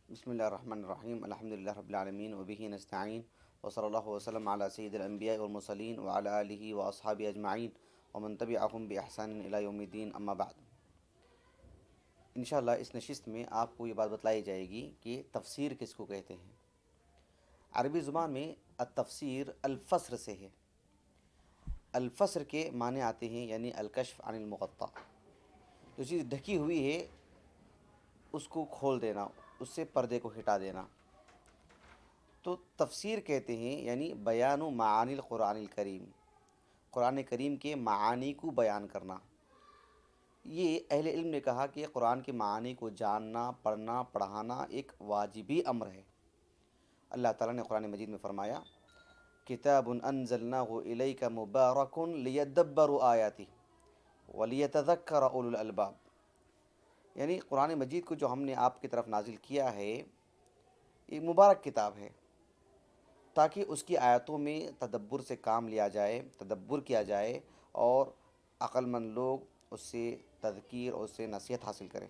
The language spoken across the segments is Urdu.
بسم اللہ الرحمن الرحیم الحمد للہ رب العالمین وبہ نستعین وصلی اللہ وسلم علی سید الانبیاء والمرسلین وعلی آلہ واصحابہ اجمعین ومن تبعہم بإحسان الی یوم الدین اما بعد۔ انشاءاللہ اس نشست میں آپ کو یہ بات بتلائی جائے گی کہ تفسیر کس کو کہتے ہیں۔ عربی زبان میں التفسیر الفسر سے ہے۔ الفسر کے معنی آتے ہیں یعنی الکشف عن المغطى، جو چیز ڈھکی ہوئی ہے اس کو کھول دینا، اس سے پردے کو ہٹا دینا۔ تو تفسیر کہتے ہیں یعنی بیان معانی القرآن الکریم، قرآن کریم کے معانی کو بیان کرنا۔ یہ اہل علم نے کہا کہ قرآن کے معانی کو جاننا، پڑھنا، پڑھانا ایک واجبی امر ہے۔ اللہ تعالیٰ نے قرآن مجید میں فرمایا کتاب انزلناہ الیک مبارک لیدبروا آیاتہ ولیتذکر اولو الالباب، یعنی قرآن مجید کو جو ہم نے آپ کی طرف نازل کیا ہے یہ مبارک کتاب ہے تاکہ اس کی آیتوں میں تدبر سے کام لیا جائے، تدبر کیا جائے اور عقل مند لوگ اس سے تذکیر اور اس سے نصیحت حاصل کریں۔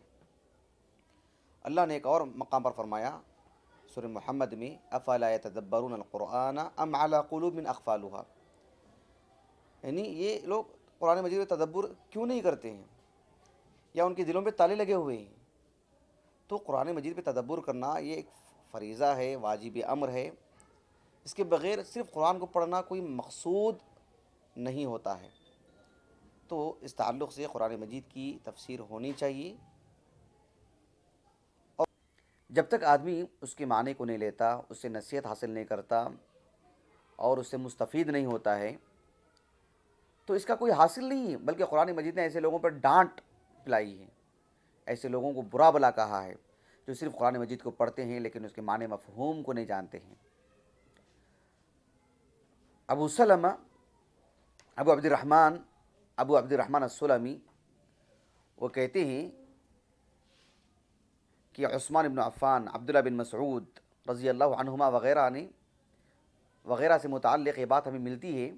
اللہ نے ایک اور مقام پر فرمایا سورہ محمد میں افلا یتدبرون القرآن ام علی قلوب اقفالها، یعنی یہ لوگ قرآن مجید میں تدبر کیوں نہیں کرتے ہیں، یا ان کے دلوں پہ تالے لگے ہوئے ہیں۔ تو قرآن مجید پہ تدبر کرنا یہ ایک فریضہ ہے، واجب امر ہے۔ اس کے بغیر صرف قرآن کو پڑھنا کوئی مقصود نہیں ہوتا ہے۔ تو اس تعلق سے قرآن مجید کی تفسیر ہونی چاہیے، اور جب تک آدمی اس کے معنی کو نہیں لیتا، اس سے نصیحت حاصل نہیں کرتا اور اس سے مستفید نہیں ہوتا ہے تو اس کا کوئی حاصل نہیں ہے، بلکہ قرآن مجید نے ایسے لوگوں پر ڈانٹ پلائی ہے، ایسے لوگوں کو برا بلا کہا ہے جو صرف قرآن مجید کو پڑھتے ہیں لیکن اس کے معنی مفہوم کو نہیں جانتے ہیں۔ ابو سلمہ ابو عبد الرحمن السلمی وہ کہتے ہیں کہ عثمان بن عفان، عبداللہ بن مسعود رضی اللہ عنہما وغیرہ سے متعلق یہ بات ہمیں ملتی ہے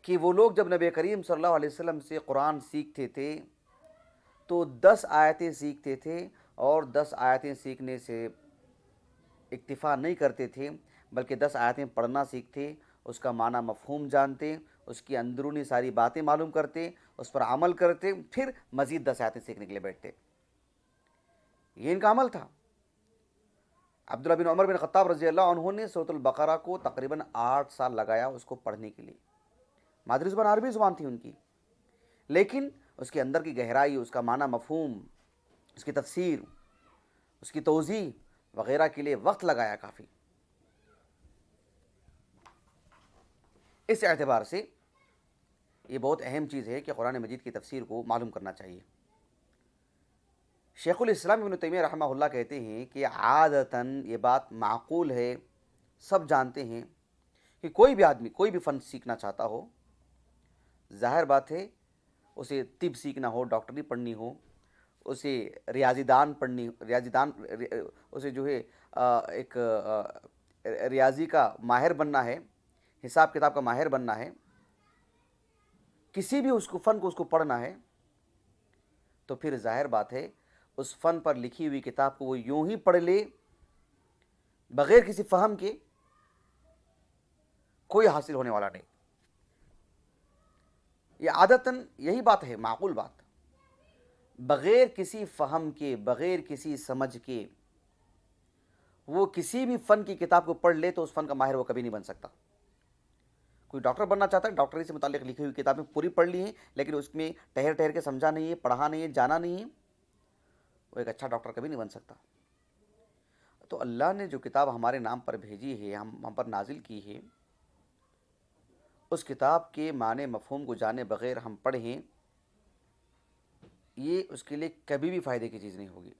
کہ وہ لوگ جب نبی کریم صلی اللہ علیہ وسلم سے قرآن سیکھتے تھے تو 10 آیتیں سیکھتے تھے، اور 10 آیتیں سیکھنے سے اکتفا نہیں کرتے تھے بلکہ 10 آیتیں پڑھنا سیکھتے، اس کا معنی مفہوم جانتے، اس کی اندرونی ساری باتیں معلوم کرتے، اس پر عمل کرتے، پھر مزید 10 آیتیں سیکھنے کے لیے بیٹھتے۔ یہ ان کا عمل تھا۔ عبداللہ بن عمر بن خطاب رضی اللہ عنہ نے سورۃ البقرہ کو تقریباً 8 سال لگایا اس کو پڑھنے کے لیے۔ مادری زبان عربی زبان تھی ان کی، لیکن اس کے اندر کی گہرائی، اس کا معنی مفہوم، اس کی تفسیر، اس کی توضیح وغیرہ کے لیے وقت لگایا کافی۔ اس اعتبار سے یہ بہت اہم چیز ہے کہ قرآن مجید کی تفسیر کو معلوم کرنا چاہیے۔ شیخ الاسلام ابن تیمیہ رحمہ اللہ کہتے ہیں کہ عادتاً یہ بات معقول ہے، سب جانتے ہیں کہ کوئی بھی آدمی کوئی بھی فن سیکھنا چاہتا ہو، ظاہر بات ہے اسے طب سیکھنا ہو، ڈاکٹری پڑھنی ہو، اسے اسے جو ہے ایک ریاضی کا ماہر بننا ہے، حساب کتاب کا ماہر بننا ہے، کسی بھی اس کو فن کو اس کو پڑھنا ہے، تو پھر ظاہر بات ہے اس فن پر لکھی ہوئی کتاب کو وہ یوں ہی پڑھ لے بغیر کسی فہم کے، کوئی حاصل ہونے والا نہیں۔ یہ عادتاً یہی بات ہے، معقول بات، بغیر کسی فہم کے، بغیر کسی سمجھ کے وہ کسی بھی فن کی کتاب کو پڑھ لے تو اس فن کا ماہر وہ کبھی نہیں بن سکتا۔ کوئی ڈاکٹر بننا چاہتا ہے، ڈاکٹری سے متعلق لکھی ہوئی کتابیں پوری پڑھ لی ہیں لیکن اس میں ٹھہر ٹھہر کے سمجھا نہیں ہے، پڑھا نہیں ہے، جانا نہیں ہے، وہ ایک اچھا ڈاکٹر کبھی نہیں بن سکتا۔ تو اللہ نے جو کتاب ہمارے نام پر بھیجی ہے، ہم پر نازل کی ہے، اس کتاب کے معنی مفہوم کو جانے بغیر ہم پڑھیں، یہ اس کے لیے کبھی بھی فائدے کی چیز نہیں ہوگی۔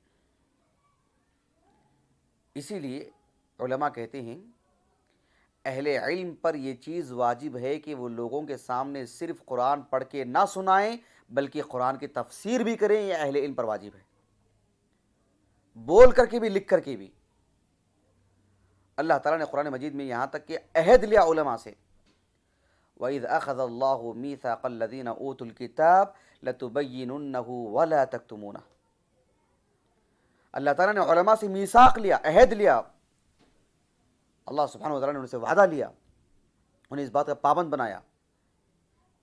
اسی لیے علماء کہتے ہیں اہل علم پر یہ چیز واجب ہے کہ وہ لوگوں کے سامنے صرف قرآن پڑھ کے نہ سنائیں بلکہ قرآن کی تفسیر بھی کریں، یہ اہل علم پر واجب ہے، بول کر کے بھی، لکھ کر کے بھی۔ اللہ تعالیٰ نے قرآن مجید میں یہاں تک کہ عہد لیا علماء سے، وَإِذْ أَخَذَ اللَّهُ مِيثَاقَ الَّذِينَ أُوتُوا الْكِتَابَ لَتُبَيِّنُنَّهُ وَلَا تَكْتُمُونَهُ، اللہ تعالیٰ نے علماء سے میثاق لیا، عہد لیا، اللہ سبحانہ و تعالیٰ نے ان سے وعدہ لیا، انہیں اس بات کا پابند بنایا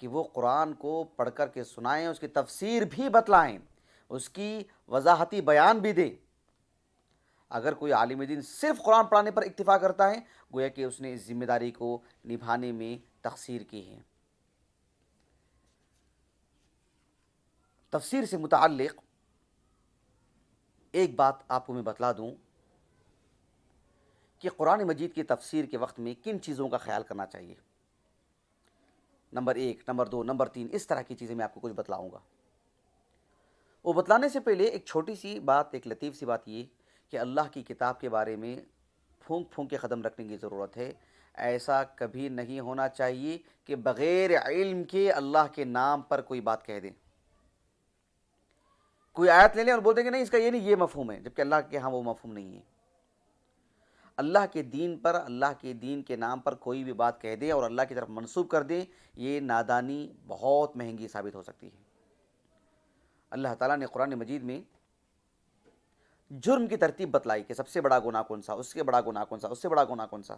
کہ وہ قرآن کو پڑھ کر کے سنائیں، اس کی تفسیر بھی بتلائیں، اس کی وضاحتی بیان بھی دیں۔ اگر کوئی عالم دین صرف قرآن پڑھانے پر اکتفا کرتا ہے، گویا کہ اس نے اس ذمہ داری کو نبھانے میں تقصیر کی ہے۔ تفسیر سے متعلق ایک بات آپ کو میں بتلا دوں کہ قرآن مجید کی تفسیر کے وقت میں کن چیزوں کا خیال کرنا چاہیے۔ نمبر 1، نمبر 2، نمبر 3، اس طرح کی چیزیں میں آپ کو کچھ بتلاؤں گا۔ وہ بتلانے سے پہلے ایک چھوٹی سی بات، ایک لطیف سی بات یہ کہ اللہ کی کتاب کے بارے میں پھونک پھونک کے قدم رکھنے کی ضرورت ہے۔ ایسا کبھی نہیں ہونا چاہیے کہ بغیر علم کے اللہ کے نام پر کوئی بات کہہ دیں، کوئی آیت لے لیں اور بول دیں کہ نہیں اس کا یہ نہیں، یہ مفہوم ہے، جبکہ اللہ کے ہاں وہ مفہوم نہیں ہے۔ اللہ کے دین پر، اللہ کے دین کے نام پر کوئی بھی بات کہہ دیں اور اللہ کی طرف منسوب کر دیں، یہ نادانی بہت مہنگی ثابت ہو سکتی ہے۔ اللہ تعالیٰ نے قرآن مجید میں جرم کی ترتیب بتلائی کہ سب سے بڑا گناہ کون سا، اس سے بڑا گناہ کون سا، اس سے بڑا گناہ کون سا۔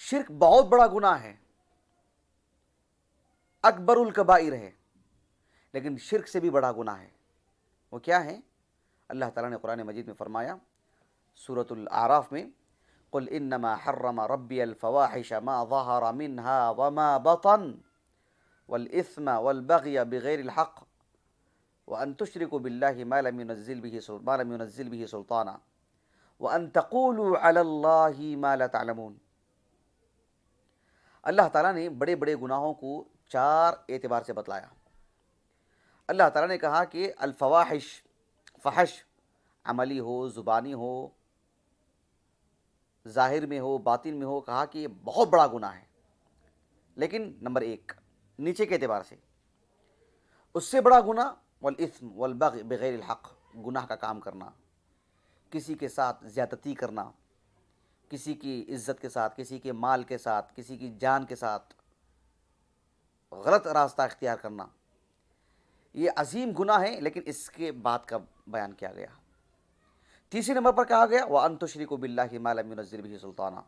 شرک بہت بڑا گناہ ہے، اکبر الکبائر ہے، لیکن شرک سے بھی بڑا گناہ ہے۔ وہ کیا ہے؟ اللہ تعالیٰ نے قرآن مجید میں فرمایا سورۃ الاعراف میں، قل انما حرم ربی الفواحش ما ظہر منها وما بطن والاثم والبغی بغیر الحق وان تشرکوا باللہ ما لم ينزل به سلطانا وان تقولوا علی اللہ ما لا تعلمون۔ اللہ تعالیٰ نے بڑے بڑے گناہوں کو 4 اعتبار سے بتلایا۔ اللہ تعالیٰ نے کہا کہ الفواحش، فحش عملی ہو، زبانی ہو، ظاہر میں ہو، باطن میں ہو، کہا کہ یہ بہت بڑا گناہ ہے۔ لیکن نمبر 1 نیچے کے اعتبار سے، اس سے بڑا گناہ والاثم والبغی بغیر الحق، گناہ کا کام کرنا، کسی کے ساتھ زیادتی کرنا، کسی کی عزت کے ساتھ، کسی کے مال کے ساتھ، کسی کی جان کے ساتھ غلط راستہ اختیار کرنا، یہ عظیم گناہ ہے، لیکن اس کے بعد کا بیان کیا گیا۔ تیسرے نمبر پر کہا گیا وَأَن تُشْرِكُوا بِاللَّهِ مَا لَمْ يُنَزِّلْ بِهِ سُلْطَانًا،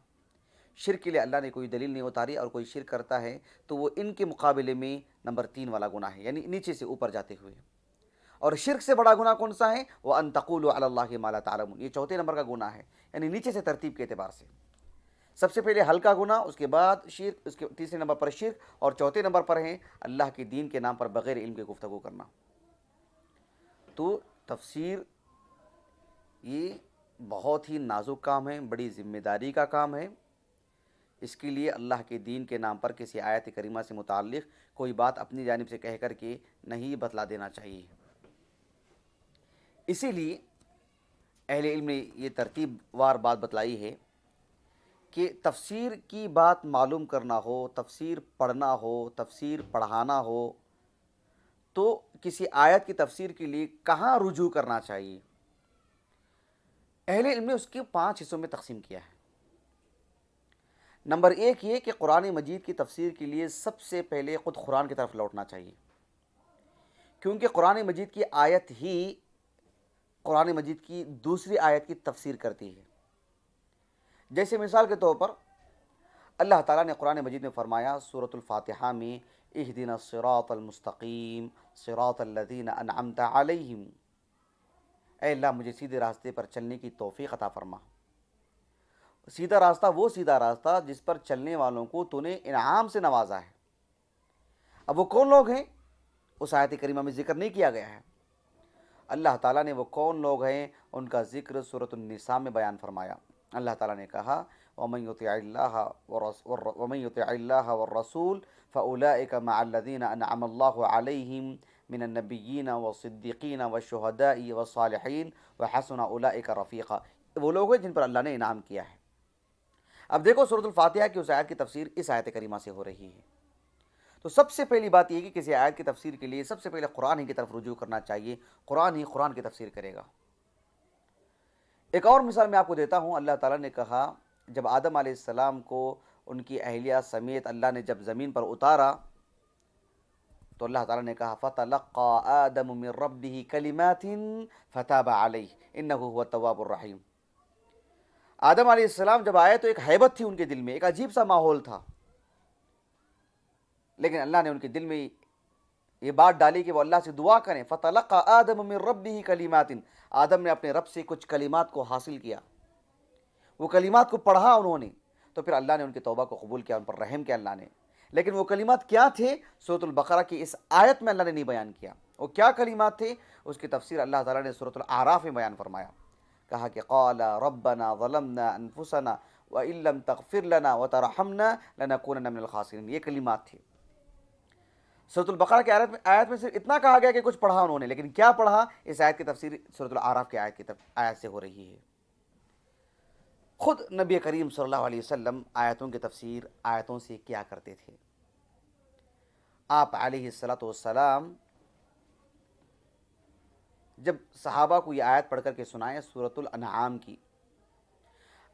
شرک کے لیے اللہ نے کوئی دلیل نہیں اتاری اور کوئی شرک کرتا ہے تو وہ ان کے مقابلے میں نمبر 3 والا گناہ ہے، یعنی نیچے سے اوپر جاتے ہوئے۔ اور شرک سے بڑا گناہ کون سا ہے؟ وَأَن تَقُولُوا عَلَى اللَّهِ مَا لَا تَعْلَمُونَ، یہ 4تھے نمبر کا گناہ ہے، یعنی نیچے سے ترتیب کے اعتبار سے۔ سب سے پہلے ہلکا گناہ، اس کے بعد شرک، اس کے تیسرے نمبر پر شرک، اور چوتھے نمبر پر ہیں اللہ کے دین کے نام پر بغیر علم کے گفتگو کرنا۔ تو تفسیر یہ بہت ہی نازک کام ہے، بڑی ذمہ داری کا کام ہے۔ اس کے لیے اللہ کے دین کے نام پر کسی آیت کریمہ سے متعلق کوئی بات اپنی جانب سے کہہ کر کے نہیں بتلا دینا چاہیے۔ اسی لیے اہل علم نے یہ ترتیب وار بات بتلائی ہے کہ تفسیر کی بات معلوم کرنا ہو، تفسیر پڑھنا ہو، تفسیر پڑھانا ہو، تو کسی آیت کی تفسیر کے لیے کہاں رجوع کرنا چاہیے؟ اہل علم نے اس کے 5 حصوں میں تقسیم کیا ہے۔ نمبر 1 یہ کہ قرآن مجید کی تفسیر کے لیے سب سے پہلے خود قرآن کی طرف لوٹنا چاہیے، کیونکہ قرآن مجید کی آیت ہی قرآن مجید کی دوسری آیت کی تفسیر کرتی ہے۔ جیسے مثال کے طور پر اللہ تعالیٰ نے قرآن مجید میں فرمایا سورۃ الفاتحہ میں، اہدنا الصراط المستقیم صراط الذین انعمت علیہم، اے اللہ مجھے سیدھے راستے پر چلنے کی توفیق عطا فرما۔ سیدھا راستہ وہ سیدھا راستہ جس پر چلنے والوں کو تو نے انعام سے نوازا ہے۔ اب وہ کون لوگ ہیں اس آیت کریمہ میں ذکر نہیں کیا گیا ہے۔ اللہ تعالیٰ نے وہ کون لوگ ہیں ان کا ذکر سورۃ النساء میں بیان فرمایا۔ اللہ تعالیٰ نے کہا وَمَن يُطِعِ اللَّهَ وَالرَّسُولَ فَأُولَئِكَ مَعَ الَّذِينَ أَنْعَمَ اللَّهُ عَلَيْهِمْ مِنَ النَّبِيِّينَ وَالصِّدِّيقِينَ وَالشُّهَدَاءِ وَالصَّالِحِينَ وَحَسُنَ أُولَئِكَ رَفِيقًا، وہ لوگ ہیں جن پر اللہ نے انعام کیا ہے۔ اب دیکھو سورۃ الفاتحہ کی اس آیت کی تفسیر اس آیت کریمہ سے ہو رہی ہے۔ تو سب سے پہلی بات یہ کہ کسی آیت کی تفسیر کے لیے سب سے پہلے قرآن ہی کی طرف رجوع کرنا چاہیے، قرآن ہی قرآن کی تفسیر کرے گا۔ ایک اور مثال میں آپ کو دیتا ہوں۔ اللہ تعالیٰ نے کہا جب آدم علیہ السلام کو ان کی اہلیہ سمیت اللہ نے جب زمین پر اتارا تو اللہ تعالیٰ نے کہا فَتَلَقَّى آدَمُ مِن رَبِّهِ كَلِمَاتٍ فَتَابَ عَلَيْهِ إِنَّهُ هُوَ التَّوَّابُ الرَّحِيمُ۔ آدم علیہ السلام جب آئے تو ایک ہیبت تھی ان کے دل میں، ایک عجیب سا ماحول تھا، لیکن اللہ نے ان کے دل میں یہ بات ڈالی کہ وہ اللہ سے دعا کریں۔ فَتَلَقَّى آدَمُ مِن رَبِّهِ كَلِمَاتٍ، آدم نے اپنے رب سے کچھ کلمات کو حاصل کیا، وہ کلمات کو پڑھا انہوں نے، تو پھر اللہ نے ان کی توبہ کو قبول کیا، ان پر رحم کیا اللہ نے۔ لیکن وہ کلمات کیا تھے، سورۃ البقرہ کی اس آیت میں اللہ نے نہیں بیان کیا۔ وہ کیا کلمات تھے، اس کی تفسیر اللہ تعالیٰ نے سورۃ الاعراف میں بیان فرمایا، کہا کہ قال ربنا ظلمنا انفسنا وان لم تغفر لنا وترحمنا لنكونن من الخاسرین، یہ کلمات تھے۔ سورۃ البقرہ کی آیت میں صرف اتنا کہا گیا کہ کچھ پڑھا انہوں نے، لیکن کیا پڑھا، اس آیت کی تفسیر سورۃ الاعراف کی آیت سے ہو رہی ہے۔ خود نبی کریم صلی اللہ علیہ وسلم آیتوں کی تفسیر آیتوں سے کیا کرتے تھے۔ آپ علیہ الصلوۃ والسلام جب صحابہ کو یہ آیت پڑھ کر کے سنائے سورۃ الانعام کی،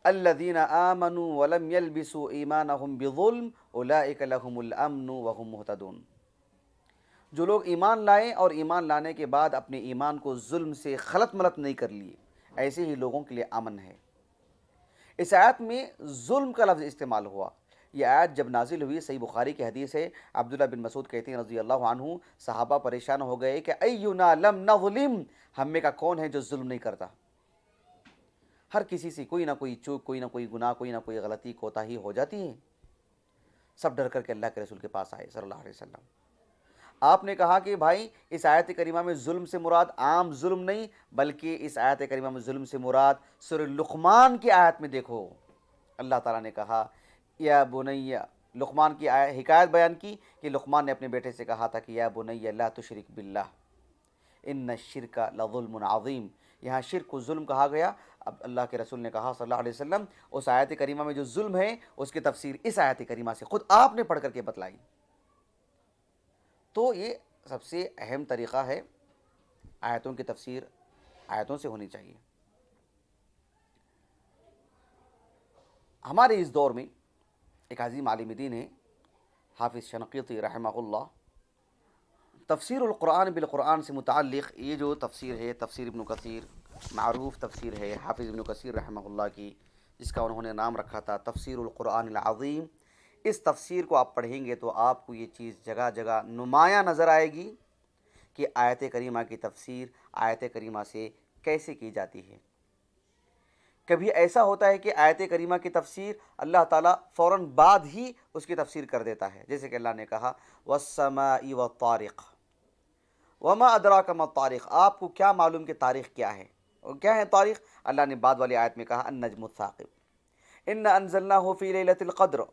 الذین آمنوا ولم یلبسوا ایمانہم بظلم اولئک لہم الامن وہم مہتدون، جو لوگ ایمان لائے اور ایمان لانے کے بعد اپنے ایمان کو ظلم سے خلط ملط نہیں کر لیے، ایسے ہی لوگوں کے لیے امن ہے۔ اس آیت میں ظلم کا لفظ استعمال ہوا۔ یہ آیت جب نازل ہوئی، صحیح بخاری کی حدیث ہے، عبداللہ بن مسعود کہتے ہیں رضی اللہ عنہ، صحابہ پریشان ہو گئے کہ اینا لم نظلم، ہم میں کا کون ہے جو ظلم نہیں کرتا۔ ہر کسی سے کوئی نہ کوئی چوک، کوئی نہ کوئی گناہ، کوئی نہ کوئی غلطی کوتاہی ہو جاتی ہے۔ سب ڈر کر کے اللہ کے رسول کے پاس آئے صلی اللہ علیہ وسلم۔ آپ نے کہا کہ بھائی اس آیت کریمہ میں ظلم سے مراد عام ظلم نہیں، بلکہ اس آیت کریمہ میں ظلم سے مراد سورہ لقمان کی آیت میں دیکھو، اللہ تعالیٰ نے کہا یا بنی، لقمان کی حکایت بیان کی کہ لقمان نے اپنے بیٹے سے کہا تھا کہ یا بنی لا تشرک باللہ ان الشرک لظلم عظیم، یہاں شرک کو ظلم کہا گیا۔ اب اللہ کے رسول نے کہا صلی اللہ علیہ وسلم اس آیت کریمہ میں جو ظلم ہے اس کی تفسیر اس آیت کریمہ سے خود آپ نے پڑھ کر کے بتلائی۔ تو یہ سب سے اہم طریقہ ہے، آیتوں کی تفسیر آیتوں سے ہونی چاہیے۔ ہمارے اس دور میں ایک عظیم عالم دین ہے حافظ شنقیطی رحمہ اللہ، تفسیر القرآن بالقرآن سے متعلق یہ جو تفسیر ہے، تفسیر ابن کثیر، معروف تفسیر ہے حافظ ابن کثیر رحمہ اللہ کی، جس کا انہوں نے نام رکھا تھا تفسیر القرآن العظیم۔ اس تفسیر کو آپ پڑھیں گے تو آپ کو یہ چیز جگہ جگہ نمایاں نظر آئے گی کہ آیت کریمہ کی تفسیر آیت کریمہ سے کیسے کی جاتی ہے۔ کبھی ایسا ہوتا ہے کہ آیت کریمہ کی تفسیر اللہ تعالیٰ فوراً بعد ہی اس کی تفسیر کر دیتا ہے، جیسے کہ اللہ نے کہا وَالسَّمَاءِ وَالطَّارِقِ وَمَا أَدْرَاكَ مَا الطَّارِقُ، آپ کو کیا معلوم کہ تاریخ کیا ہے، اور کیا ہے تاریخ؟ اللہ نے بعد والی آیت میں کہا النجم الثاقب إِنَّا أَنزَلْنَاهُ فِي لَيْلَةِ الْقَدْرِ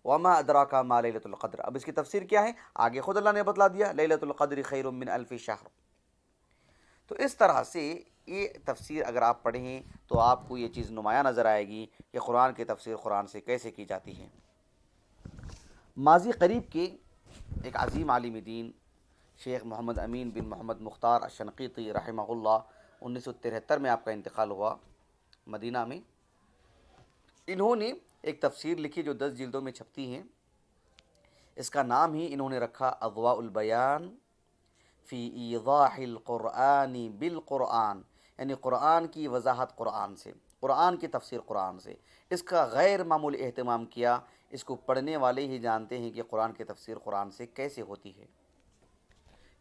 وَمَا أَدْرَاكَ مَا لَيْلَةُ الْقَدْرِ۔ اب اس کی تفسیر کیا ہے آگے خود اللہ نے بتلا دیا، لَيْلَةُ الْقَدْرِ خَيْرٌ مِّنْ أَلْفِ شَهْرٍ۔ تو اس طرح سے یہ تفسیر اگر آپ پڑھیں تو آپ کو یہ چیز نمایاں نظر آئے گی کہ قرآن کی تفسیر قرآن سے کیسے کی جاتی ہے۔ ماضی قریب کے ایک عظیم عالم دین شیخ محمد امین بن محمد مختار الشنقیطی رحمہ اللہ، 1973 میں آپ کا انتقال ہوا مدینہ میں۔ انہوں نے ایک تفسیر لکھی جو 10 جلدوں میں چھپتی ہیں، اس کا نام ہی انہوں نے رکھا اضواء البیان فی ایضاح القرآن بالقرآن، یعنی قرآن کی وضاحت قرآن سے، قرآن کی تفسیر قرآن سے۔ اس کا غیر معمولی اہتمام کیا، اس کو پڑھنے والے ہی جانتے ہیں کہ قرآن کی تفسیر قرآن سے کیسے ہوتی ہے۔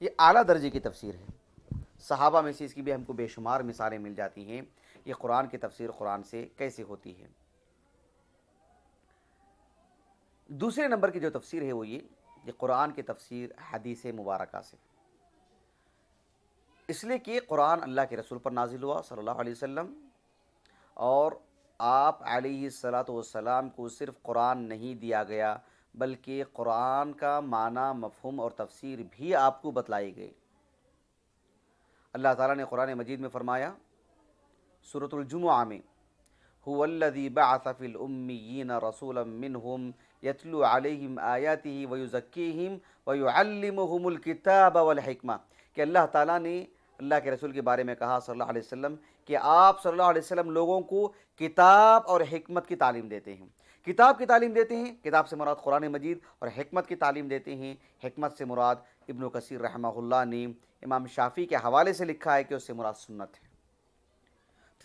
یہ اعلیٰ درجے کی تفسیر ہے، صحابہ میں سے اس کی بھی ہم کو بے شمار مثالیں مل جاتی ہیں، یہ قرآن کی تفسیر قرآن سے کیسے ہوتی ہے۔ دوسرے نمبر کی جو تفسیر ہے وہ یہ قرآن کی تفسیر حدیث مبارکہ سے، اس لیے کہ قرآن اللہ کے رسول پر نازل ہوا صلی اللہ علیہ وسلم، اور آپ علیہ الصلاۃ والسلام کو صرف قرآن نہیں دیا گیا بلکہ قرآن کا معنی، مفہوم اور تفسیر بھی آپ کو بتلائی گئی۔ اللہ تعالیٰ نے قرآن مجید میں فرمایا سورۃ الجمعہ میں هو الذی بعث فی الامیین رسولا منہم یتلو علیہم آیاتہ ویزکیہم ویعلمہم الکتاب والحکمہ، کہ اللہ تعالیٰ نے اللہ کے رسول کے بارے میں کہا صلی اللہ علیہ وسلم کہ آپ صلی اللہ علیہ وسلم لوگوں کو کتاب اور حکمت کی تعلیم دیتے ہیں، کتاب کی تعلیم دیتے ہیں، کتاب سے مراد قرآن مجید، اور حکمت کی تعلیم دیتے ہیں، حکمت سے مراد ابن کثیر رحمہ اللہ نے امام شافعی کے حوالے سے لکھا ہے کہ اس سے مراد سنت ہے۔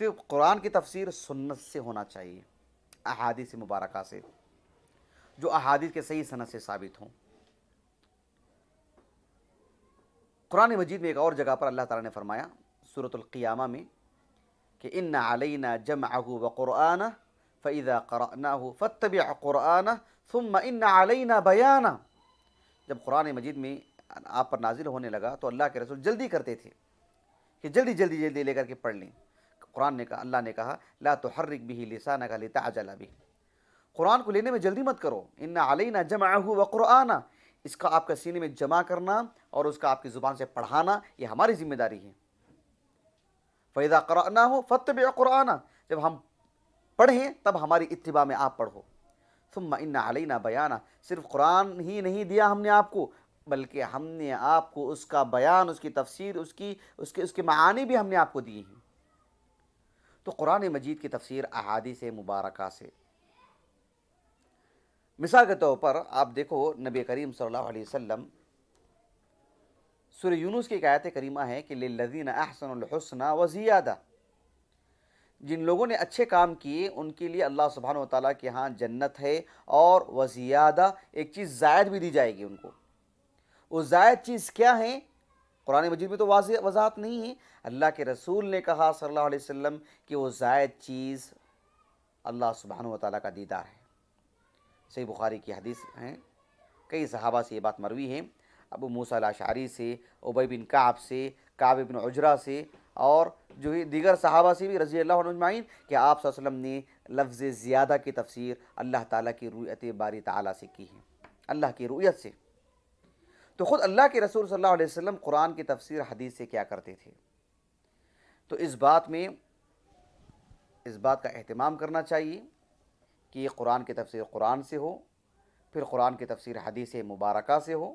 پھر قرآن کی تفسیر سنت سے ہونا چاہیے، احادیث مبارکہ سے، جو احادیث کے صحیح سند سے ثابت ہوں۔ قرآن مجید میں ایک اور جگہ پر اللہ تعالیٰ نے فرمایا سورۃ القیامہ میں کہ ان علینا جمعہ وقرآنہ فاذا قرأناہ فاتبع قرآنہ ثم ان علینا بیانہ۔ جب قرآن مجید میں آپ پر نازل ہونے لگا تو اللہ کے رسول جلدی کرتے تھے کہ جلدی جلدی جلدی لے کر کے پڑھ لیں۔ قرآن نے کہا، اللہ نے کہا لا تحرک بہ لسانک لتعجل بہ، قرآن کو لینے میں جلدی مت کرو، ان علینا جمعہ وقرآنہ، اس کا آپ کا سینے میں جمع کرنا اور اس کا آپ کی زبان سے پڑھانا یہ ہماری ذمہ داری ہے۔ فَإِذَا قَرَأْنَاهُ فَاتَّبِعْ قُرْآنَ، جب ہم پڑھیں تب ہماری اتباع میں آپ پڑھو۔ ثُمَّ إِنَّ عَلَيْنَا بَيَانَ، صرف قرآن ہی نہیں دیا ہم نے آپ کو، بلکہ ہم نے آپ کو اس کا بیان، اس کی تفسیر، اس کے معانی بھی ہم نے آپ کو دیے ہیں۔ تو قرآن مجید کی تفسیر احادیث مبارکہ سے، مثال کے طور پر آپ دیکھو نبی کریم صلی اللہ علیہ وسلم، سورہ یونس کی ایک آیت کریمہ ہے کہ للذین احسنوا الحسنى وزیادہ، جن لوگوں نے اچھے کام کیے ان کے لیے اللہ سبحانہ و تعالیٰ کے ہاں جنت ہے، اور وزیادہ ایک چیز زائد بھی دی جائے گی ان کو۔ وہ زائد چیز کیا ہے؟ قرآن مجید میں تو واضح وضاحت نہیں ہے، اللہ کے رسول نے کہا صلی اللہ علیہ وسلم کہ وہ زائد چیز اللہ سبحانہ و تعالیٰ کا دیدار ہے۔ صحیح بخاری کی حدیث ہیں، کئی صحابہ سے یہ بات مروی ہے، ابو موسیٰ الاشعری سے، ابی بن کعب سے، کعب بن عجرہ سے، اور جو ہی دیگر صحابہ سے بھی رضی اللہ عنہ اجمعین، کہ آپ صلی اللہ علیہ وسلم نے لفظ زیادہ کی تفسیر اللہ تعالیٰ کی رؤیت باری تعالیٰ سے کی ہے، اللہ کی رؤیت سے۔ تو خود اللہ کے رسول صلی اللہ علیہ وسلم قرآن کی تفسیر حدیث سے کیا کرتے تھے؟ تو اس بات کا اہتمام کرنا چاہیے کہ یہ قرآن کی تفسیر قرآن سے ہو، پھر قرآن کی تفسیر حدیث مبارکہ سے ہو،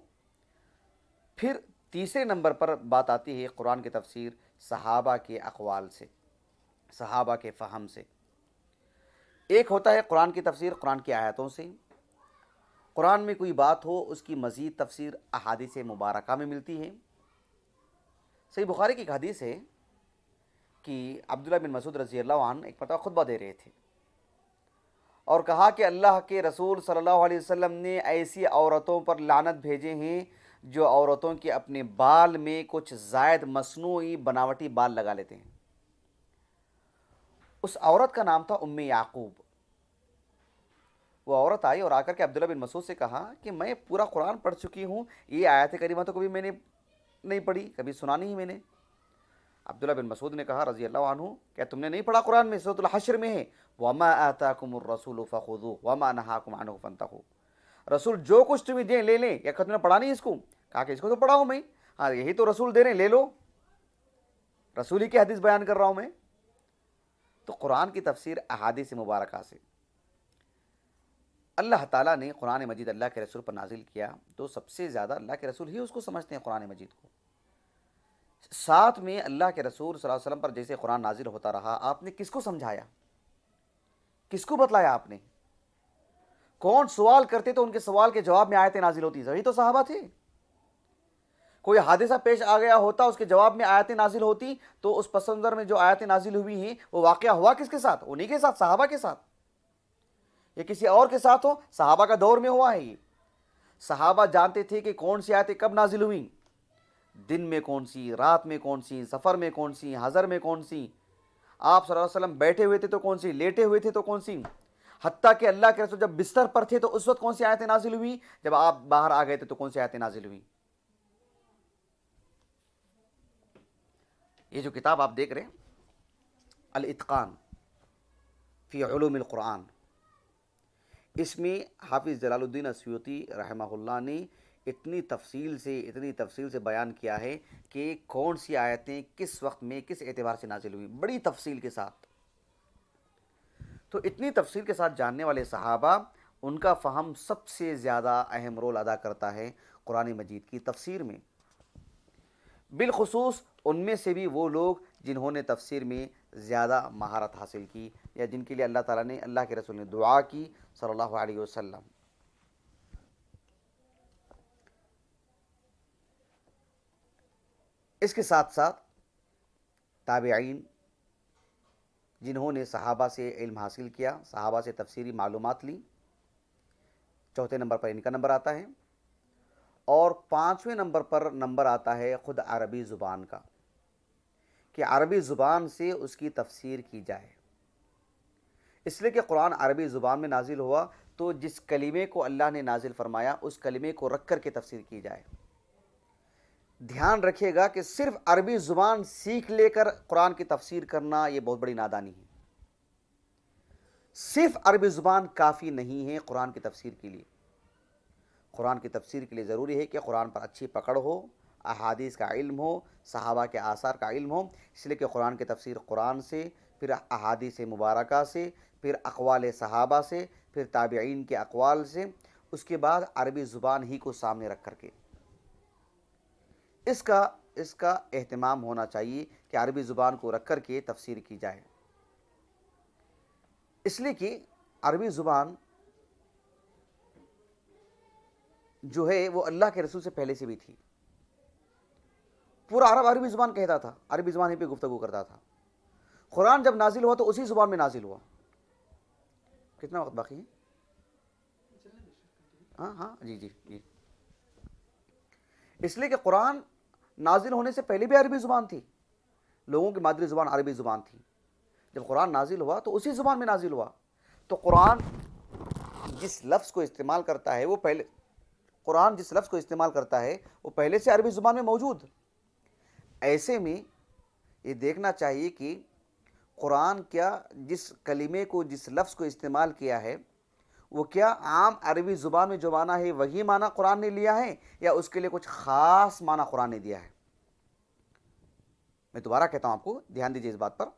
پھر تیسرے نمبر پر بات آتی ہے قرآن کی تفسیر صحابہ کے اقوال سے، صحابہ کے فہم سے۔ ایک ہوتا ہے قرآن کی تفسیر قرآن کی آیتوں سے، قرآن میں کوئی بات ہو اس کی مزید تفسیر احادیث مبارکہ میں ملتی ہے۔ صحیح بخاری کی ایک حدیث ہے کہ عبداللہ بن مسعود رضی اللہ عنہ ایک مرتبہ خطبہ دے رہے تھے اور کہا کہ اللہ کے رسول صلی اللہ علیہ وسلم نے ایسی عورتوں پر لعنت بھیجے ہیں جو عورتوں کے اپنے بال میں کچھ زائد مصنوعی بناوٹی بال لگا لیتے ہیں۔ اس عورت کا نام تھا ام یعقوب۔ وہ عورت آئی اور آ کر کے عبداللہ بن مسعود سے کہا کہ میں پورا قرآن پڑھ چکی ہوں، یہ آیت کریمہ تو کبھی میں نے نہیں پڑھی، کبھی سنا نہیں میں نے۔ عبداللہ بن مسعود نے کہا رضی اللہ عنہ، کیا تم نے نہیں پڑھا قرآن میں؟ سورۃ الحشر میں ہے وَمَا آتَاكُمُ الرَّسُولُ فَخُذُوهُ وَمَا نَهَاكُمْ عَنْهُ فَانْتَهُوا، رسول جو کچھ تمہیں دیں لے لیں۔ یا تم نے پڑھا نہیں اس کو؟ کہا کہ اس کو تو پڑھا ہوں میں، ہاں یہی تو رسول دے رہے ہیں، لے لو، رسول ہی کی حدیث بیان کر رہا ہوں میں۔ تو قرآن کی تفسیر احادیث مبارکہ سے۔ اللہ تعالیٰ نے قرآن مجید اللہ کے رسول پر نازل کیا تو سب سے زیادہ اللہ کے رسول ہی اس کو سمجھتے ہیں قرآن مجید کو۔ ساتھ میں اللہ کے رسول صلی اللہ علیہ وسلم پر جیسے قرآن نازل ہوتا رہا، آپ نے کس کو سمجھایا، کس کو بتلایا آپ نے؟ کون سوال کرتے تو ان کے سوال کے جواب میں آیتیں نازل ہوتی، وہی تو صحابہ تھے۔ کوئی حادثہ پیش آ گیا ہوتا، اس کے جواب میں آیتیں نازل ہوتی، تو اس پس منظر میں جو آیتیں نازل ہوئی ہیں وہ واقعہ ہوا کس کے ساتھ؟ انہی کے ساتھ، صحابہ کے ساتھ۔ یہ کسی اور کے ساتھ ہو؟ صحابہ کا دور میں ہوا ہے یہ۔ صحابہ جانتے تھے کہ کون سی آیتیں کب نازل ہوئیں، دن میں کون سی، رات میں کون سی، سفر میں کون سی، حضر میں کون سی، آپ صلی اللہ علیہ وسلم بیٹھے ہوئے تھے تو کون سی، لیٹے ہوئے تھے تو کون سی، حتیٰ کہ اللہ کے رسول جب بستر پر تھے تو اس وقت کون سی آیتیں نازل ہوئی، جب آپ باہر آ گئے تھے تو کون سی آیتیں نازل ہوئیں۔ یہ جو کتاب آپ دیکھ رہے ہیں الاتقان فی علوم القرآن، اس میں حافظ جلال الدین السیوطی رحمہ اللہ نے اتنی تفصیل سے بیان کیا ہے کہ کون سی آیتیں کس وقت میں کس اعتبار سے نازل ہوئی، بڑی تفصیل کے ساتھ۔ تو اتنی تفصیل کے ساتھ جاننے والے صحابہ، ان کا فہم سب سے زیادہ اہم رول ادا کرتا ہے قرآن مجید کی تفسیر میں، بالخصوص ان میں سے بھی وہ لوگ جنہوں نے تفسیر میں زیادہ مہارت حاصل کی، یا جن کے لیے اللہ تعالیٰ نے اللہ کے رسول نے دعا کی صلی اللہ علیہ وسلم۔ اس کے ساتھ ساتھ تابعین جنہوں نے صحابہ سے علم حاصل کیا، صحابہ سے تفسیری معلومات لی، چوتھے نمبر پر ان کا نمبر آتا ہے، اور پانچویں نمبر پر نمبر آتا ہے خود عربی زبان کا، کہ عربی زبان سے اس کی تفسیر کی جائے، اس لیے کہ قرآن عربی زبان میں نازل ہوا تو جس کلمے کو اللہ نے نازل فرمایا اس کلمے کو رکھ کر کے تفسیر کی جائے۔ دھیان رکھیے گا کہ صرف عربی زبان سیکھ لے کر قرآن کی تفسیر کرنا یہ بہت بڑی نادانی ہے۔ صرف عربی زبان کافی نہیں ہے قرآن کی تفسیر کے لیے۔ قرآن کی تفسیر کے لیے ضروری ہے کہ قرآن پر اچھی پکڑ ہو، احادیث کا علم ہو، صحابہ کے آثار کا علم ہو، اس لیے کہ قرآن کی تفسیر قرآن سے، پھر احادیث مبارکہ سے، پھر اقوال صحابہ سے، پھر تابعین کے اقوال سے، اس کے بعد عربی زبان ہی کو سامنے رکھ کر کے اس کا اہتمام ہونا چاہیے کہ عربی زبان کو رکھ کر کے تفسیر کی جائے، اس لیے کہ عربی زبان جو ہے وہ اللہ کے رسول سے پہلے سے بھی تھی۔ پورا عرب عربی زبان کہتا تھا، عربی زبان ہی پہ گفتگو کرتا تھا۔ قرآن جب نازل ہوا تو اسی زبان میں نازل ہوا۔ کتنا وقت باقی ہے؟ ہاں جی۔ اس لیے کہ قرآن نازل ہونے سے پہلے بھی عربی زبان تھی، لوگوں کی مادری زبان عربی زبان تھی۔ جب قرآن نازل ہوا تو اسی زبان میں نازل ہوا، تو قرآن جس لفظ کو استعمال کرتا ہے وہ پہلے سے عربی زبان میں موجود۔ ایسے میں یہ دیکھنا چاہیے کہ قرآن کیا جس کلمے کو، جس لفظ کو استعمال کیا ہے وہ کیا عام عربی زبان میں جو معنی ہے وہی معنی قرآن نے لیا ہے، یا اس کے لیے کچھ خاص معنی قرآن نے دیا ہے۔ میں دوبارہ کہتا ہوں، آپ کو دھیان دیجیے اس بات پر۔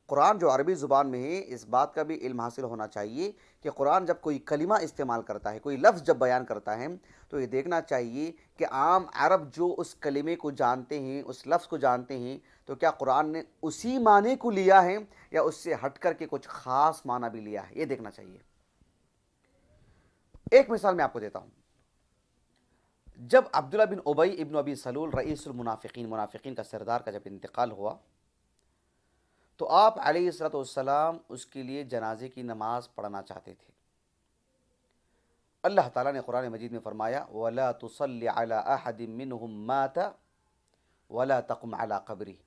قرآن جو عربی زبان میں ہے اس بات کا بھی علم حاصل ہونا چاہیے کہ قرآن جب کوئی کلمہ استعمال کرتا ہے، کوئی لفظ جب بیان کرتا ہے تو یہ دیکھنا چاہیے کہ عام عرب جو اس کلمے کو جانتے ہیں، اس لفظ کو جانتے ہیں، تو کیا قرآن نے اسی معنی کو لیا ہے یا اس سے ہٹ کر کے کچھ خاص معنی بھی لیا ہے، یہ دیکھنا چاہیے۔ ایک مثال میں آپ کو دیتا ہوں۔ جب عبداللہ بن ابی ابن ابی سلول رئیس المنافقین، منافقین کا سردار کا جب انتقال ہوا تو آپ علیہ الصلوۃ والسلام اس کے لیے جنازے کی نماز پڑھنا چاہتے تھے۔ اللہ تعالیٰ نے قرآن مجید میں فرمایا وَلَا تُصَلِّ عَلَىٰ أَحَدٍ مِّنْهُمْ مَاتَ وَلَا تَقُمْ عَلَىٰ قَبْرِهِ،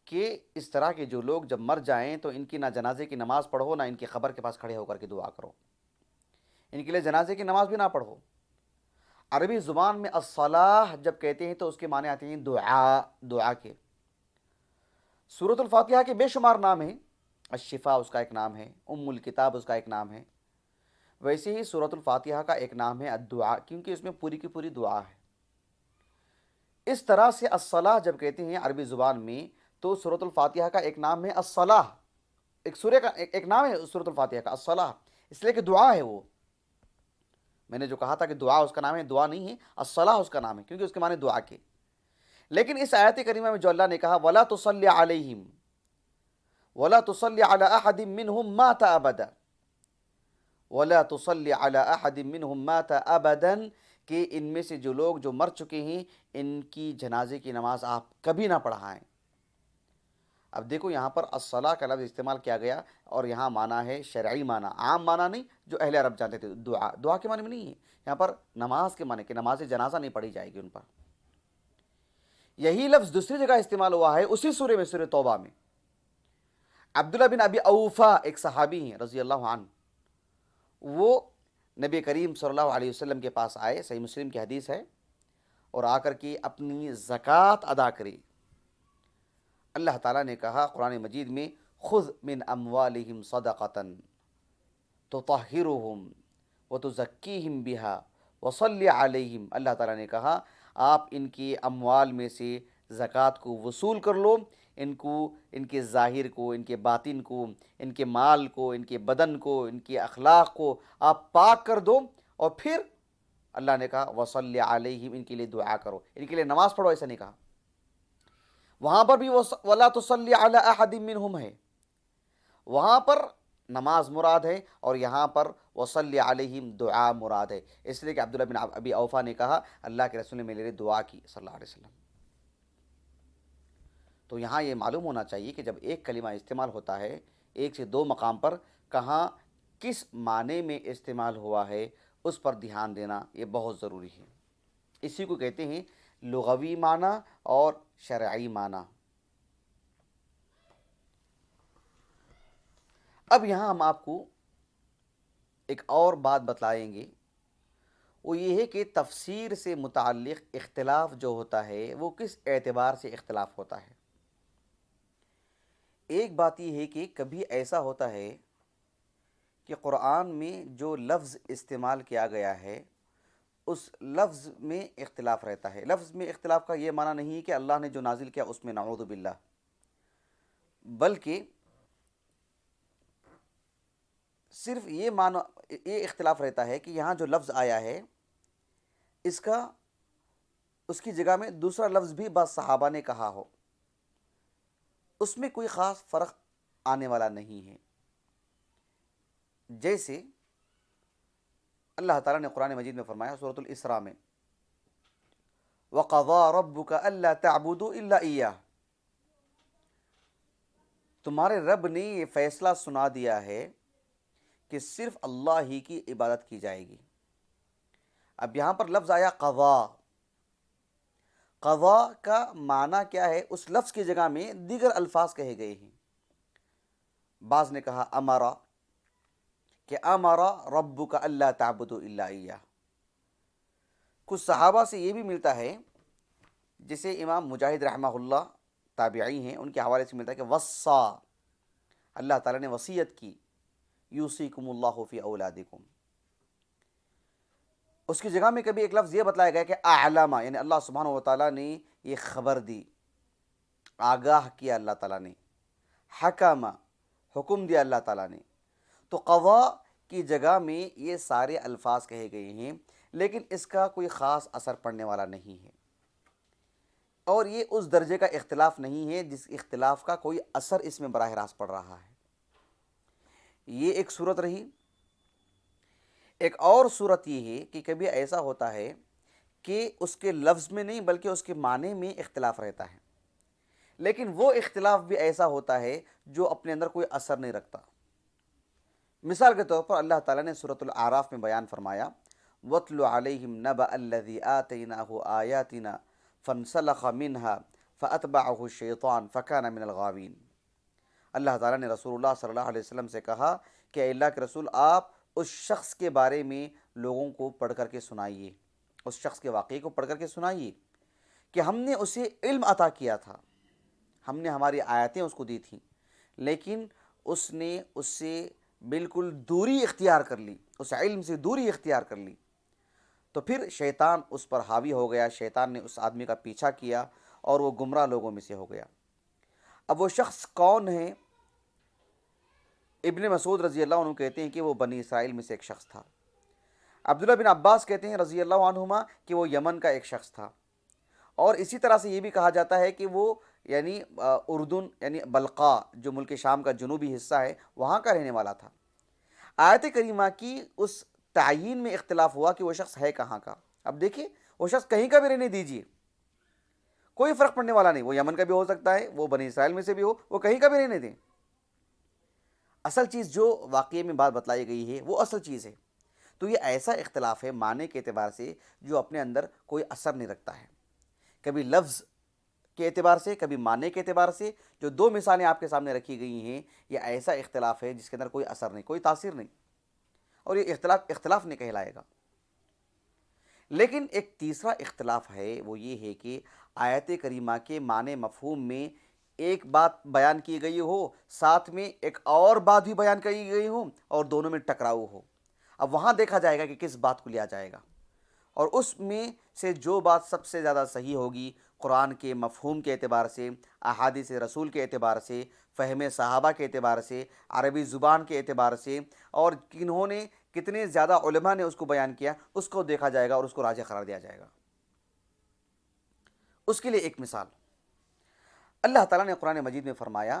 کہ اس طرح کے جو لوگ جب مر جائیں تو ان کی نہ جنازے کی نماز پڑھو، نہ ان کی قبر کے پاس کھڑے ہو کر کے دعا کرو، ان کے لیے جنازے کی نماز بھی نہ پڑھو۔ عربی زبان میں الصلاح جب کہتے ہیں تو اس کے معنی آتے ہیں دعا کے۔ سورۃ الفاتحہ کے بے شمار نام ہیں، الشفا اس کا ایک نام ہے، ام الکتاب اس کا ایک نام ہے، ویسے ہی سورۃ الفاتحہ کا ایک نام ہے الدعاء، کیونکہ اس میں پوری کی پوری دعا ہے۔ اس طرح سے الصلاح جب کہتے ہیں عربی زبان میں تو سورۃ الفاتحہ کا ایک نام ہے الصلاح، ایک سورہ کا ایک نام ہے سورۃ الفاتحہ کا الصلاح، اس لیے کہ دعا ہے وہ۔ میں نے جو کہا تھا کہ دعا اس کا نام ہے، دعا نہیں ہے، الصلاح اس کا نام ہے، کیونکہ اس کے معنی دعا کے۔ لیکن اس آیت کریمہ میں جو اللہ نے کہا وَلَا تُصَلِّ عَلَيْهِمْ وَلَا تُصَلِّ عَلَىٰ أَحَدٍ مِّنْهُمْ مَاتَ أَبَدًا، وَلَا تُصَلِّ عَلَىٰ أَحَدٍ مِّنْهُمْ مَاتَ أَبَدًا، کہ ان میں سے جو لوگ جو مر چکے ہیں ان کی جنازے کی نماز آپ کبھی نہ پڑھائیں۔ اب دیکھو یہاں پر الصلاح کا لفظ استعمال کیا گیا اور یہاں معنی ہے شرعی معنی، عام معنی نہیں جو اہل عرب جانتے تھے، دعا کے معنی میں نہیں ہے، یہاں پر نماز کے معنی کہ نماز جنازہ نہیں پڑھی جائے گی ان پر۔ یہی لفظ دوسری جگہ استعمال ہوا ہے اسی سورہ میں، سورہ توبہ میں۔ عبداللہ بن ابی اوفا ایک صحابی ہیں رضی اللہ عنہ، وہ نبی کریم صلی اللہ علیہ وسلم کے پاس آئے، صحیح مسلم کی حدیث ہے، اور آ کر کے اپنی زکوٰۃ ادا کری۔ اللہ تعالیٰ نے کہا قرآن مجید میں خذ من اموالہم صدقۃ تطہرہم وتزکیہم بہا وصلی علیہم، اللہ تعالیٰ نے کہا آپ ان کی اموال میں سے زکوٰۃ کو وصول کر لو، ان کو، ان کے ظاہر کو، ان کے باطن کو، ان کے مال کو، ان کے بدن کو، ان کے اخلاق کو آپ پاک کر دو، اور پھر اللہ نے کہا وصلی علیہم، ان کے لیے دعا کرو، ان کے لیے نماز پڑھو، ایسا نہیں کہا۔ وہاں پر بھی وَلَا تُصَلِّ عَلَىٰ أَحَدٍ مِّنْهُمْ ہے، وہاں پر نماز مراد ہے اور یہاں پر وصلی علیہم دعا مراد ہے، اس لیے کہ عبداللہ بن ابی اوفا نے کہا اللہ کے رسول نے میرے لیے دعا کی صلی اللہ علیہ وسلم۔ تو یہاں یہ معلوم ہونا چاہیے کہ جب ایک کلمہ استعمال ہوتا ہے ایک سے دو مقام پر، کہاں کس معنی میں استعمال ہوا ہے اس پر دھیان دینا یہ بہت ضروری ہے۔ اسی کو کہتے ہیں لغوی معنی اور شرعی معنی۔ اب یہاں ہم آپ کو ایک اور بات بتلائیں گے، وہ یہ ہے کہ تفسیر سے متعلق اختلاف جو ہوتا ہے وہ کس اعتبار سے اختلاف ہوتا ہے۔ ایک بات یہ ہے کہ کبھی ایسا ہوتا ہے کہ قرآن میں جو لفظ استعمال کیا گیا ہے اس لفظ میں اختلاف رہتا ہے۔ لفظ میں اختلاف کا یہ معنی نہیں ہے کہ اللہ نے جو نازل کیا اس میں نعوذ باللہ، بلکہ صرف یہ اختلاف رہتا ہے کہ یہاں جو لفظ آیا ہے اس کی جگہ میں دوسرا لفظ بھی بعض صحابہ نے کہا ہو، اس میں کوئی خاص فرق آنے والا نہیں ہے۔ جیسے اللہ تعالیٰ نے قرآن مجید میں فرمایا سورۃ الاسراء میں وَقَضَىٰ رَبُّكَ أَلَّا تَعْبُدُوا إِلَّا إِيَّاهُ، تمہارے رب نے یہ فیصلہ سنا دیا ہے کہ صرف اللہ ہی کی عبادت کی جائے گی۔ اب یہاں پر لفظ آیا قضا، قضا کا معنی کیا ہے؟ اس لفظ کی جگہ میں دیگر الفاظ کہے گئے ہیں۔ بعض نے کہا امرا، کہ امرا ربک الا تعبدوا الا ایہ۔ کچھ صحابہ سے یہ بھی ملتا ہے، جسے امام مجاہد رحمہ اللہ تابعی ہیں، ان کے حوالے سے ملتا ہے کہ وصا، اللہ تعالیٰ نے وصیت کی، یوصیکم اللہ فی اولادکم۔ اس کی جگہ میں کبھی ایک لفظ یہ بتلایا گیا کہ اعلم، یعنی اللہ سبحانہ و تعالیٰ نے یہ خبر دی، آگاہ کیا اللہ تعالیٰ نے، حکم، حکم دیا اللہ تعالیٰ نے۔ تو قضا کی جگہ میں یہ سارے الفاظ کہے گئے ہیں، لیکن اس کا کوئی خاص اثر پڑنے والا نہیں ہے، اور یہ اس درجے کا اختلاف نہیں ہے جس اختلاف کا کوئی اثر اس میں براہ راست پڑ رہا ہے۔ یہ ایک صورت رہی۔ ایک اور صورت یہ ہے کہ کبھی ایسا ہوتا ہے کہ اس کے لفظ میں نہیں بلکہ اس کے معنی میں اختلاف رہتا ہے، لیکن وہ اختلاف بھی ایسا ہوتا ہے جو اپنے اندر کوئی اثر نہیں رکھتا۔ مثال کے طور پر اللہ تعالیٰ نے سورۃ الاعراف میں بیان فرمایا وَاتْلُ عَلَيْهِمْ نَبَأَ الَّذِي آتَيْنَاهُ آيَاتِنَا فَانْسَلَخَ مِنْهَا فَأَتْبَعَهُ الشَّيْطَانُ فَكَانَ مِنَ الْغَاوِينَ۔ اللہ تعالیٰ نے رسول اللہ صلی اللہ علیہ وسلم سے کہا کہ اے اللہ کے رسول، آپ اس شخص کے بارے میں لوگوں کو پڑھ کر کے سنائیے، اس شخص کے واقعے کو پڑھ کر کے سنائیے کہ ہم نے اسے علم عطا کیا تھا، ہم نے ہماری آیتیں اس کو دی تھیں، لیکن اس نے اس سے بالکل دوری اختیار کر لی، اس علم سے دوری اختیار کر لی، تو پھر شیطان اس پر حاوی ہو گیا، شیطان نے اس آدمی کا پیچھا کیا اور وہ گمراہ لوگوں میں سے ہو گیا۔ اب وہ شخص کون ہے؟ ابن مسعود رضی اللہ عنہ کہتے ہیں کہ وہ بنی اسرائیل میں سے ایک شخص تھا۔ عبداللہ بن عباس کہتے ہیں رضی اللہ عنہما کہ وہ یمن کا ایک شخص تھا، اور اسی طرح سے یہ بھی کہا جاتا ہے کہ وہ یعنی اردن یعنی بلقا جو ملک شام کا جنوبی حصہ ہے وہاں کا رہنے والا تھا۔ آیت کریمہ کی اس تعیین میں اختلاف ہوا کہ وہ شخص ہے کہاں کا۔ اب دیکھیے، وہ شخص کہیں کا بھی رہنے دیجیے، کوئی فرق پڑنے والا نہیں، وہ یمن کا بھی ہو سکتا ہے، وہ بنی اسرائیل میں سے بھی ہو، وہ کہیں کا بھی رہنے دیں۔ اصل چیز جو واقعے میں بات بتلائی گئی ہے وہ اصل چیز ہے۔ تو یہ ایسا اختلاف ہے معنی کے اعتبار سے جو اپنے اندر کوئی اثر نہیں رکھتا ہے، کبھی لفظ کے اعتبار سے کبھی معنی کے اعتبار سے۔ جو دو مثالیں آپ کے سامنے رکھی گئی ہیں یہ ایسا اختلاف ہے جس کے اندر کوئی اثر نہیں، کوئی تاثیر نہیں، اور یہ اختلاف نہیں کہلائے گا۔ لیکن ایک تیسرا اختلاف ہے، وہ یہ ہے کہ آیت کریمہ کے معنی مفہوم میں ایک بات بیان کی گئی ہو، ساتھ میں ایک اور بات بھی بیان کی گئی ہو، اور دونوں میں ٹکراؤ ہو۔ اب وہاں دیکھا جائے گا کہ کس بات کو لیا جائے گا، اور اس میں سے جو بات سب سے زیادہ صحیح ہوگی قرآن کے مفہوم کے اعتبار سے، احادیث رسول کے اعتبار سے، فہم صحابہ کے اعتبار سے، عربی زبان کے اعتبار سے، اور کنہوں نے کتنے زیادہ علماء نے اس کو بیان کیا، اس کو دیکھا جائے گا اور اس کو راجح قرار دیا جائے گا۔ اس کے لیے ایک مثال اللہ تعالیٰ نے قرآن مجید میں فرمایا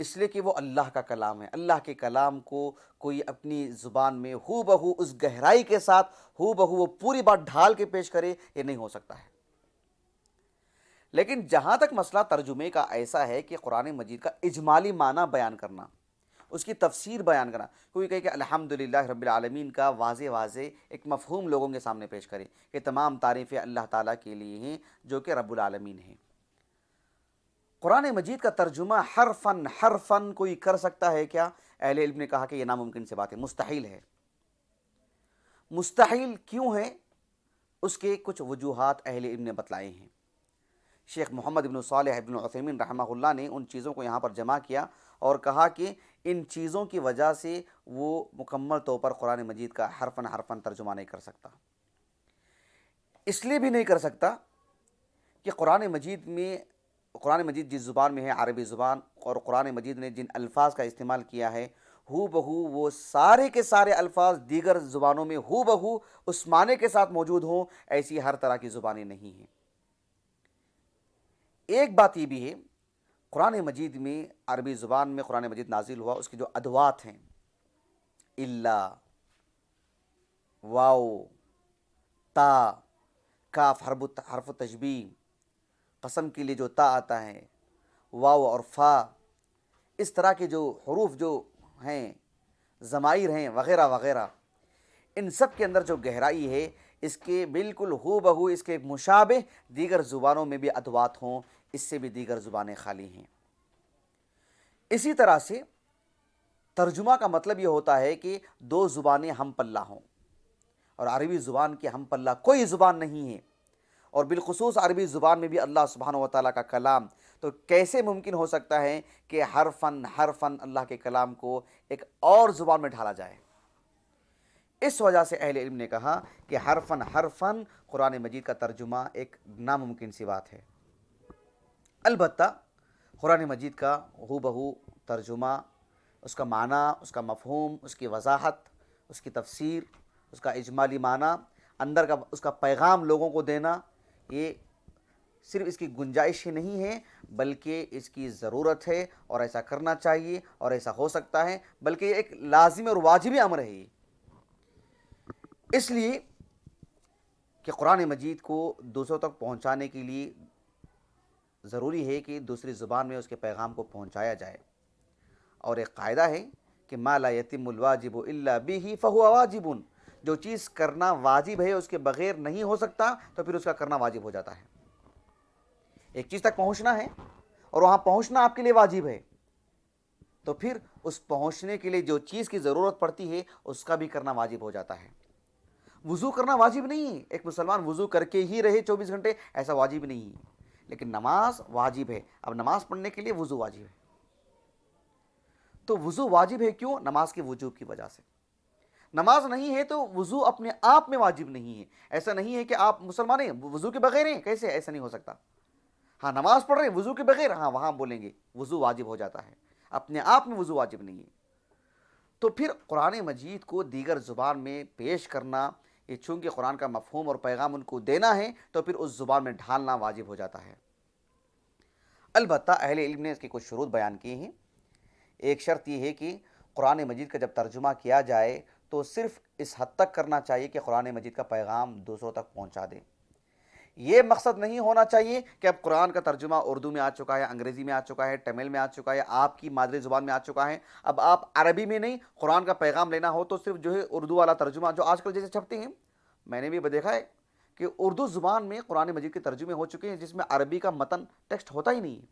اس لیے کہ وہ اللہ کا کلام ہے۔ اللہ کے کلام کو کوئی اپنی زبان میں ہو بہو اس گہرائی کے ساتھ ہو بہو وہ پوری بات ڈھال کے پیش کرے، یہ نہیں ہو سکتا ہے۔ لیکن جہاں تک مسئلہ ترجمے کا ایسا ہے کہ قرآن مجید کا اجمالی معنی بیان کرنا، اس کی تفسیر بیان کرنا، کوئی کہے کہ الحمدللہ رب العالمین کا واضح واضح ایک مفہوم لوگوں کے سامنے پیش کرے کہ تمام تعریفیں اللہ تعالیٰ کے لیے ہیں جو کہ رب العالمین ہیں۔ قرآن مجید کا ترجمہ حرفاً حرفاً کوئی کر سکتا ہے کیا؟ اہل علم نے کہا کہ یہ ناممکن سے بات ہے، مستحیل ہے۔ مستحیل کیوں ہے؟ اس کے کچھ وجوہات اہل علم نے بتلائے ہیں۔ شیخ محمد بن صالح بن عثیمین رحمہ اللہ نے ان چیزوں کو یہاں پر جمع کیا اور کہا کہ ان چیزوں کی وجہ سے وہ مکمل طور پر قرآن مجید کا حرفاً حرفاً ترجمہ نہیں کر سکتا۔ اس لیے بھی نہیں کر سکتا کہ قرآن مجید جس زبان میں ہے، عربی زبان، اور قرآن مجید نے جن الفاظ کا استعمال کیا ہے ہو بہو وہ سارے کے سارے الفاظ دیگر زبانوں میں ہو بہو اس معنی کے ساتھ موجود ہوں، ایسی ہر طرح کی زبانیں نہیں ہیں۔ ایک بات یہ بھی ہے، قرآن مجید میں عربی زبان میں قرآن مجید نازل ہوا، اس کی جو ادوات ہیں، الا، واو، تا، کاف حرف تشبیہ، قسم کے لیے جو تا آتا ہے، واو اور فا، اس طرح کے جو حروف جو ہیں، ضمائر ہیں وغیرہ وغیرہ، ان سب کے اندر جو گہرائی ہے، اس کے بالکل ہو بہو اس کے مشابہ دیگر زبانوں میں بھی ادوات ہوں، اس سے بھی دیگر زبانیں خالی ہیں۔ اسی طرح سے ترجمہ کا مطلب یہ ہوتا ہے کہ دو زبانیں ہم پلہ ہوں، اور عربی زبان کے ہم پلہ کوئی زبان نہیں ہے، اور بالخصوص عربی زبان میں بھی اللہ سبحانہ وتعالیٰ کا کلام، تو کیسے ممکن ہو سکتا ہے کہ حرفاً حرفاً اللہ کے کلام کو ایک اور زبان میں ڈھالا جائے؟ اس وجہ سے اہل علم نے کہا کہ حرفاً حرفاً قرآن مجید کا ترجمہ ایک ناممکن سی بات ہے۔ البتہ قرآن مجید کا ہو بہو ترجمہ، اس کا معنی، اس کا مفہوم، اس کی وضاحت، اس کی تفسیر، اس کا اجمالی معنی، اندر کا اس کا پیغام لوگوں کو دینا، یہ صرف اس کی گنجائش ہی نہیں ہے بلکہ اس کی ضرورت ہے، اور ایسا کرنا چاہیے اور ایسا ہو سکتا ہے، بلکہ یہ ایک لازمی اور واجبی امر ہے۔ اس لیے کہ قرآن مجید کو دوسروں تک پہنچانے کے لیے ضروری ہے کہ دوسری زبان میں اس کے پیغام کو پہنچایا جائے، اور ایک قاعدہ ہے کہ ما لا یتم الواجب الا به فهو واجب، جو چیز کرنا واجب ہے اس کے بغیر نہیں ہو سکتا تو پھر اس کا کرنا واجب ہو جاتا ہے۔ ایک چیز تک پہنچنا ہے اور وہاں پہنچنا آپ کے لیے واجب ہے، تو پھر اس پہنچنے کے لیے جو چیز کی ضرورت پڑتی ہے اس کا بھی کرنا واجب ہو جاتا ہے۔ وضو کرنا واجب نہیں ہے، ایک مسلمان وضو کر کے ہی رہے 24 گھنٹے، ایسا واجب نہیں ہے، لیکن نماز واجب ہے۔ اب نماز پڑھنے کے لیے وضو واجب ہے، تو وضو واجب ہے کیوں؟ نماز کے وجوب کی وجہ سے۔ نماز نہیں ہے تو وضو اپنے آپ میں واجب نہیں ہے۔ ایسا نہیں ہے کہ آپ مسلمان ہیں وضو کے بغیر ہیں، کیسے؟ ایسا نہیں ہو سکتا۔ ہاں نماز پڑھ رہے ہیں وضو کے بغیر، ہاں وہاں بولیں گے وضو واجب ہو جاتا ہے، اپنے آپ میں وضو واجب نہیں ہے۔ تو پھر قرآن مجید کو دیگر زبان میں پیش کرنا، یہ چونکہ قرآن کا مفہوم اور پیغام ان کو دینا ہے تو پھر اس زبان میں ڈھالنا واجب ہو جاتا ہے۔ البتہ اہل علم نے اس کے کچھ شروط بیان کیے ہیں۔ ایک شرط یہ ہے کہ قرآن مجید کا جب ترجمہ کیا جائے تو صرف اس حد تک کرنا چاہیے کہ قرآن مجید کا پیغام دوسروں تک پہنچا دے۔ یہ مقصد نہیں ہونا چاہیے کہ اب قرآن کا ترجمہ اردو میں آ چکا ہے، انگریزی میں آ چکا ہے، تمل میں آ چکا ہے، آپ کی مادری زبان میں آ چکا ہے، اب آپ عربی میں نہیں قرآن کا پیغام لینا ہو تو صرف جو ہے اردو والا ترجمہ جو آج کل جیسے چھپتے ہیں، میں نے بھی دیکھا ہے کہ اردو زبان میں قرآن مجید کے ترجمے ہو چکے ہیں جس میں عربی کا متن ٹیکسٹ ہوتا ہی نہیں ہے،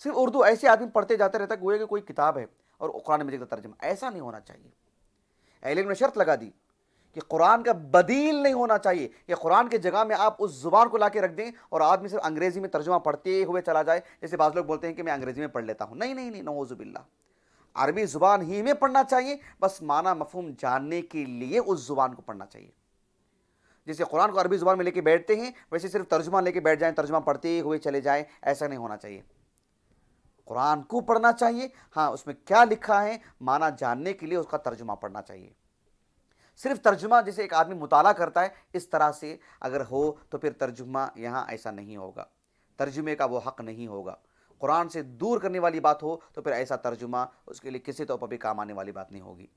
صرف اردو ایسے آدمی پڑھتے جاتے رہتا ہے گویا کہ کوئی کتاب ہے اور قرآن مجید کا ترجمہ۔ ایسا نہیں ہونا چاہیے۔ اہل علم نے شرط لگا دی کہ قرآن کا بدیل نہیں ہونا چاہیے، کہ قرآن کے جگہ میں آپ اس زبان کو لا کے رکھ دیں اور آدمی صرف انگریزی میں ترجمہ پڑھتے ہوئے چلا جائے، جیسے بعض لوگ بولتے ہیں کہ میں انگریزی میں پڑھ لیتا ہوں۔ نہیں نہیں نہیں، نعوذ باللہ، عربی زبان ہی میں پڑھنا چاہیے، بس معنی مفہوم جاننے کے لیے اس زبان کو پڑھنا چاہیے۔ جیسے قرآن کو عربی زبان میں لے کے بیٹھتے ہیں ویسے صرف ترجمہ لے کے بیٹھ جائیں، ترجمہ پڑھتے ہوئے چلے جائیں، ایسا نہیں ہونا چاہیے۔ قرآن کو پڑھنا چاہیے، ہاں اس میں کیا لکھا ہے معنی جاننے کے لیے اس کا ترجمہ پڑھنا چاہیے۔ صرف ترجمہ جیسے ایک آدمی مطالعہ کرتا ہے اس طرح سے اگر ہو تو پھر ترجمہ یہاں ایسا نہیں ہوگا، ترجمے کا وہ حق نہیں ہوگا۔ قرآن سے دور کرنے والی بات ہو تو پھر ایسا ترجمہ اس کے لیے کسی طور پر بھی کام آنے والی بات نہیں ہوگی۔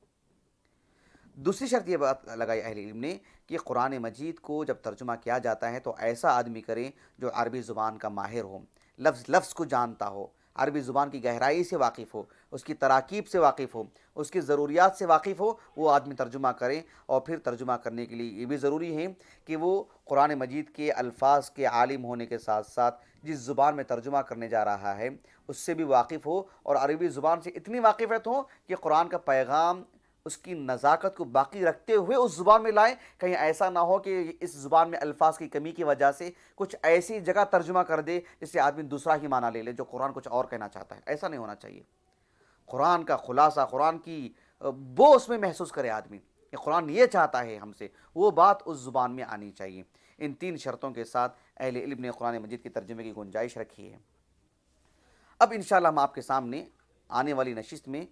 دوسری شرط یہ بات لگائی اہل علم نے کہ قرآن مجید کو جب ترجمہ کیا جاتا ہے تو ایسا آدمی کرے جو عربی زبان کا ماہر ہو، لفظ لفظ کو جانتا ہو، عربی زبان کی گہرائی سے واقف ہو، اس کی تراکیب سے واقف ہو، اس کی ضروریات سے واقف ہو، وہ آدمی ترجمہ کرے۔ اور پھر ترجمہ کرنے کے لیے یہ بھی ضروری ہے کہ وہ قرآن مجید کے الفاظ کے عالم ہونے کے ساتھ ساتھ جس زبان میں ترجمہ کرنے جا رہا ہے اس سے بھی واقف ہو، اور عربی زبان سے اتنی واقفیت ہو کہ قرآن کا پیغام اس کی نزاکت کو باقی رکھتے ہوئے اس زبان میں لائیں۔ کہیں ایسا نہ ہو کہ اس زبان میں الفاظ کی کمی کی وجہ سے کچھ ایسی جگہ ترجمہ کر دے جس سے آدمی دوسرا ہی معنی لے لے جو قرآن کچھ اور کہنا چاہتا ہے۔ ایسا نہیں ہونا چاہیے۔ قرآن کا خلاصہ، قرآن کی وہ اس میں محسوس کرے آدمی کہ قرآن یہ چاہتا ہے ہم سے، وہ بات اس زبان میں آنی چاہیے۔ ان تین شرطوں کے ساتھ اہل علم نے قرآن مجید کے ترجمے کی گنجائش رکھی ہے۔ اب انشاءاللہ ہم آپ کے سامنے آنے والی نشست میں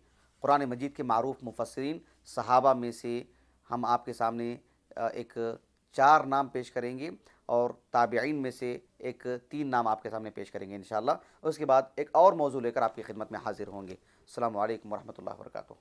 قرآن مجید کے معروف مفسرین صحابہ میں سے ہم آپ کے سامنے ایک 4 نام پیش کریں گے، اور تابعین میں سے ایک 3 نام آپ کے سامنے پیش کریں گے انشاءاللہ۔ اس کے بعد ایک اور موضوع لے کر آپ کی خدمت میں حاضر ہوں گے۔ السلام علیکم ورحمۃ اللہ وبرکاتہ۔